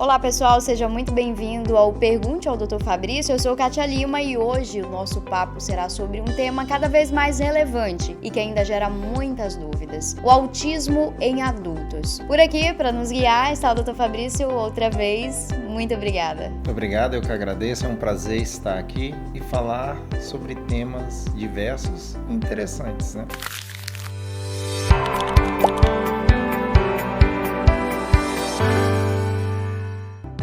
Olá pessoal, seja muito bem-vindo ao Pergunte ao Dr. Fabrício. Eu sou Kátia Lima e hoje o nosso papo será sobre um tema cada vez mais relevante e que ainda gera muitas dúvidas: o autismo em adultos. Por aqui, para nos guiar, está o Dr. Fabrício outra vez. Muito obrigada. Muito obrigado, eu que agradeço. É um prazer estar aqui e falar sobre temas diversos e interessantes, né?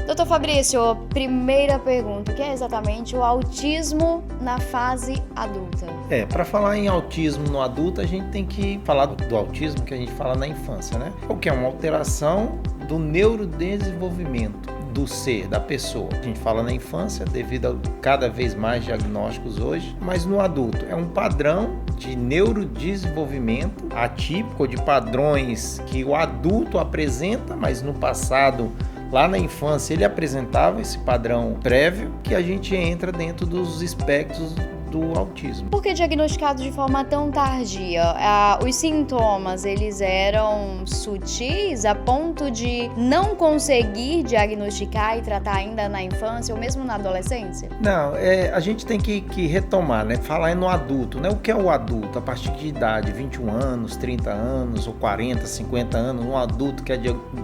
Doutor Fabrício, primeira pergunta: o que é exatamente o autismo na fase adulta? Para falar em autismo no adulto, a gente tem que falar do autismo que a gente fala na infância, né? O que é uma alteração do neurodesenvolvimento do ser, da pessoa. A gente fala na infância devido a cada vez mais diagnósticos hoje, mas no adulto é um padrão de neurodesenvolvimento atípico, de padrões que o adulto apresenta, mas no passado, lá na infância, ele apresentava esse padrão prévio que a gente entra dentro dos espectros do autismo. Por que diagnosticado de forma tão tardia? Os sintomas, eles eram sutis a ponto de não conseguir diagnosticar e tratar ainda na infância ou mesmo na adolescência? Não, a gente tem que retomar, né? Falar no adulto, né? O que é o adulto? A partir de idade, 21 anos, 30 anos ou 40, 50 anos, um adulto que é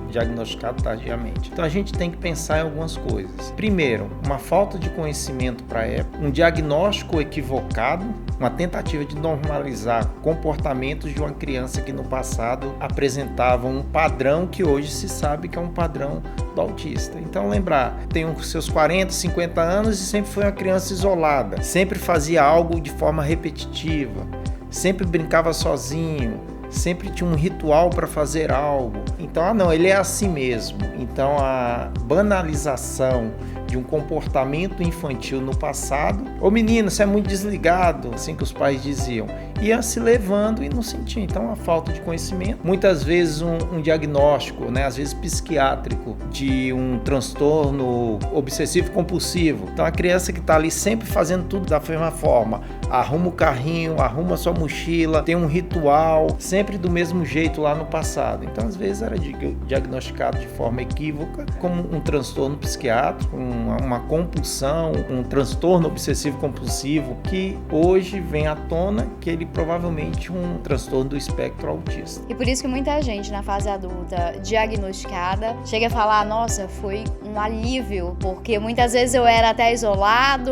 diagnosticado tardiamente. Então a gente tem que pensar em algumas coisas. Primeiro, uma falta de conhecimento para a época, um diagnóstico equivocado, uma tentativa de normalizar comportamentos de uma criança que no passado apresentava um padrão que hoje se sabe que é um padrão do autista. Então lembrar, tem os seus 40, 50 anos e sempre foi uma criança isolada, sempre fazia algo de forma repetitiva, sempre brincava sozinho, sempre tinha um ritual para fazer algo. Então, ele é assim mesmo. Então, a banalização de um comportamento infantil no passado, ô menino, você é muito desligado, assim que os pais diziam, ia se levando e não sentia. Então, a falta de conhecimento, muitas vezes um diagnóstico, né, às vezes psiquiátrico, de um transtorno obsessivo compulsivo. Então, a criança que está ali sempre fazendo tudo da mesma forma, arruma o carrinho, arruma a sua mochila, tem um ritual, sempre do mesmo jeito lá no passado. Então, às vezes era diagnosticado de forma equívoca como um transtorno psiquiátrico, uma compulsão, um transtorno obsessivo compulsivo, que hoje vem à tona que ele provavelmente um transtorno do espectro autista. E por isso que muita gente na fase adulta diagnosticada chega a falar: nossa, foi um alívio, porque muitas vezes eu era até isolado,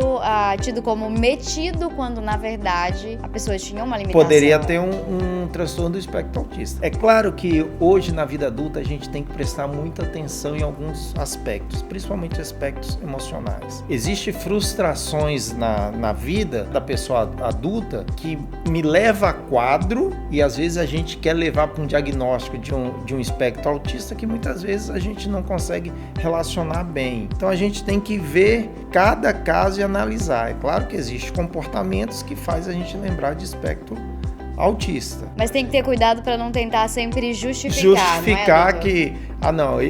tido como metido, quando na verdade a pessoa tinha uma limitação. Poderia ter um transtorno do espectro autista. É claro que hoje na vida adulta a gente tem que prestar muita atenção em alguns aspectos, principalmente aspectos emocionais. Existem frustrações na vida da pessoa adulta que me leva a quadro, e às vezes a gente quer levar para um diagnóstico de um espectro autista que muitas vezes a gente não consegue relacionar bem. Então a gente tem que ver cada caso e analisar. É claro que existem comportamentos que faz a gente lembrar de espectro autista. Mas tem que ter cuidado para não tentar sempre justificar, que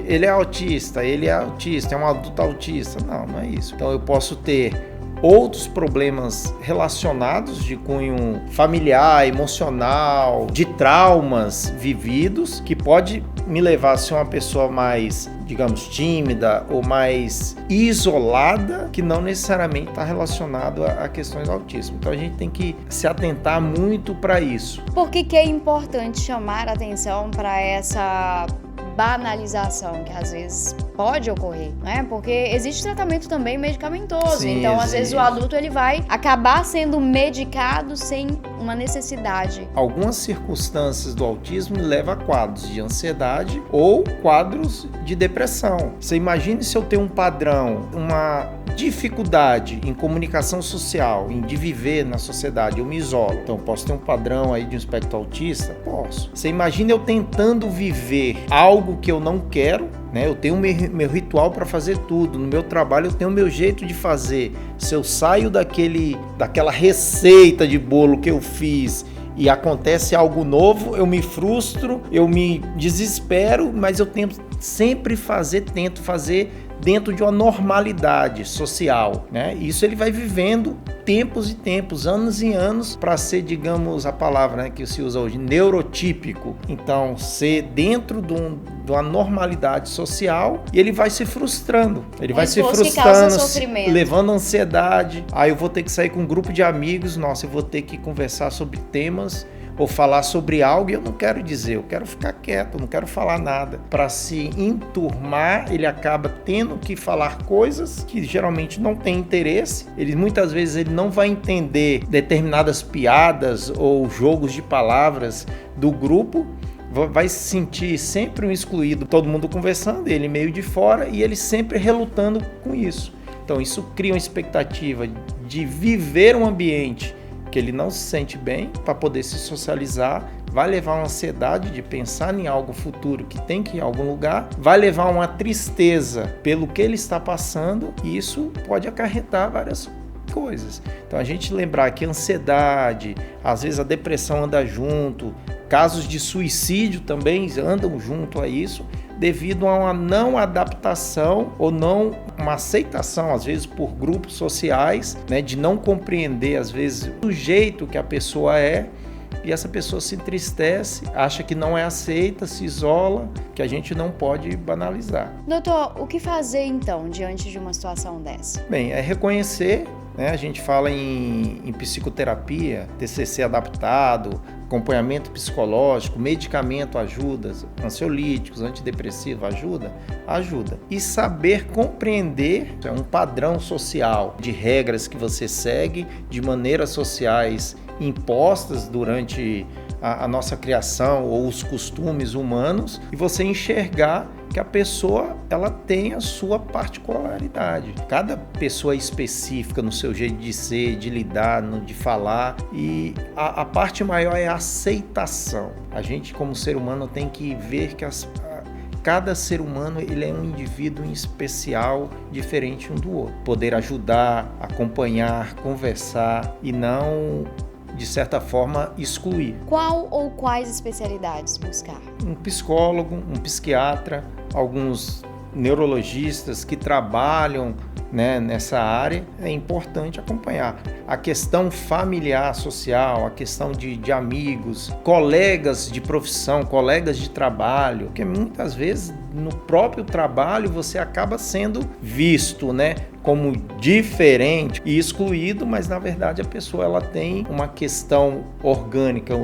ele é autista, é um adulto autista. Não é isso. Então eu posso ter outros problemas relacionados de cunho familiar, emocional, de traumas vividos, que pode me levar a ser uma pessoa mais, digamos, tímida ou mais isolada, que não necessariamente está relacionado a questões do autismo. Então a gente tem que se atentar muito para isso. Por que é importante chamar a atenção para essa banalização que às vezes pode ocorrer, né? Porque existe tratamento também medicamentoso. Sim, então às vezes o adulto ele vai acabar sendo medicado sem uma necessidade. Algumas circunstâncias do autismo levam a quadros de ansiedade ou quadros de depressão. Você imagine se eu tenho um padrão, uma dificuldade em comunicação social, de viver na sociedade, eu me isolo. Então posso ter um padrão aí de um espectro autista? Posso. Você imagina eu tentando viver algo que eu não quero, né? Eu tenho meu ritual para fazer tudo. No meu trabalho eu tenho o meu jeito de fazer. Se eu saio daquela receita de bolo que eu fiz e acontece algo novo, eu me frustro, eu me desespero, mas eu tento sempre tento fazer dentro de uma normalidade social, né? Isso ele vai vivendo tempos e tempos, anos e anos, para ser, digamos, a palavra, né, que se usa hoje, neurotípico. Então, ser dentro de uma normalidade social, e ele vai se frustrando. Ele vai se frustrando, levando ansiedade. Aí eu vou ter que sair com um grupo de amigos, nossa, eu vou ter que conversar sobre temas ou falar sobre algo e eu não quero dizer, eu quero ficar quieto, eu não quero falar nada. Para se enturmar, ele acaba tendo que falar coisas que geralmente não tem interesse. Muitas vezes ele não vai entender determinadas piadas ou jogos de palavras do grupo, vai se sentir sempre um excluído, todo mundo conversando, ele meio de fora e ele sempre relutando com isso. Então isso cria uma expectativa de viver um ambiente que ele não se sente bem para poder se socializar, vai levar uma ansiedade de pensar em algo futuro que tem que ir a algum lugar, vai levar uma tristeza pelo que ele está passando e isso pode acarretar várias coisas. Então a gente lembrar que a ansiedade, às vezes a depressão anda junto, casos de suicídio também andam junto a isso, devido a uma não adaptação ou não uma aceitação, às vezes por grupos sociais, né, de não compreender, às vezes, o jeito que a pessoa é, e essa pessoa se entristece, acha que não é aceita, se isola, que a gente não pode banalizar. Doutor, o que fazer então diante de uma situação dessa? Bem, é reconhecer, né, a gente fala em psicoterapia, TCC adaptado, acompanhamento psicológico, medicamento ajuda, ansiolíticos, antidepressivos ajuda. E saber compreender um padrão social de regras que você segue, de maneiras sociais impostas durante a nossa criação ou os costumes humanos, e você enxergar que a pessoa ela tem a sua particularidade. Cada pessoa é específica no seu jeito de ser, de lidar, de falar, e a parte maior é a aceitação. A gente, como ser humano, tem que ver que cada ser humano ele é um indivíduo em especial, diferente um do outro. Poder ajudar, acompanhar, conversar e não, de certa forma, excluir. Qual ou quais especialidades buscar? Um psicólogo, um psiquiatra, alguns neurologistas que trabalham, né, nessa área, é importante acompanhar. A questão familiar, social, a questão de amigos, colegas de profissão, colegas de trabalho, porque muitas vezes no próprio trabalho você acaba sendo visto, né, como diferente e excluído, mas na verdade a pessoa ela tem uma questão orgânica,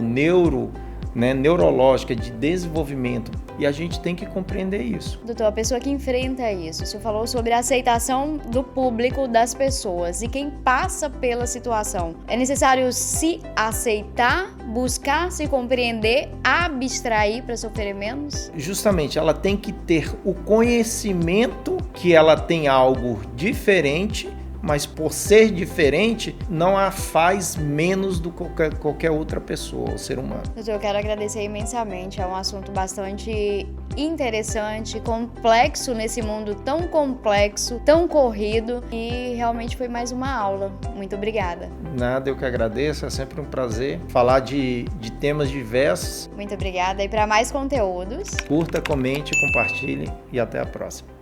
neurológica de desenvolvimento, e a gente tem que compreender isso. Doutor, a pessoa que enfrenta isso, o senhor falou sobre a aceitação do público, das pessoas e quem passa pela situação. É necessário se aceitar, buscar se compreender, abstrair para sofrer menos? Justamente, ela tem que ter o conhecimento que ela tem algo diferente, mas por ser diferente, não a faz menos do que qualquer outra pessoa, ou ser humano. Doutor, eu quero agradecer imensamente, é um assunto bastante interessante, complexo nesse mundo tão complexo, tão corrido, e realmente foi mais uma aula. Muito obrigada. Nada, eu que agradeço, é sempre um prazer falar de temas diversos. Muito obrigada, e para mais conteúdos, curta, comente, compartilhe e até a próxima.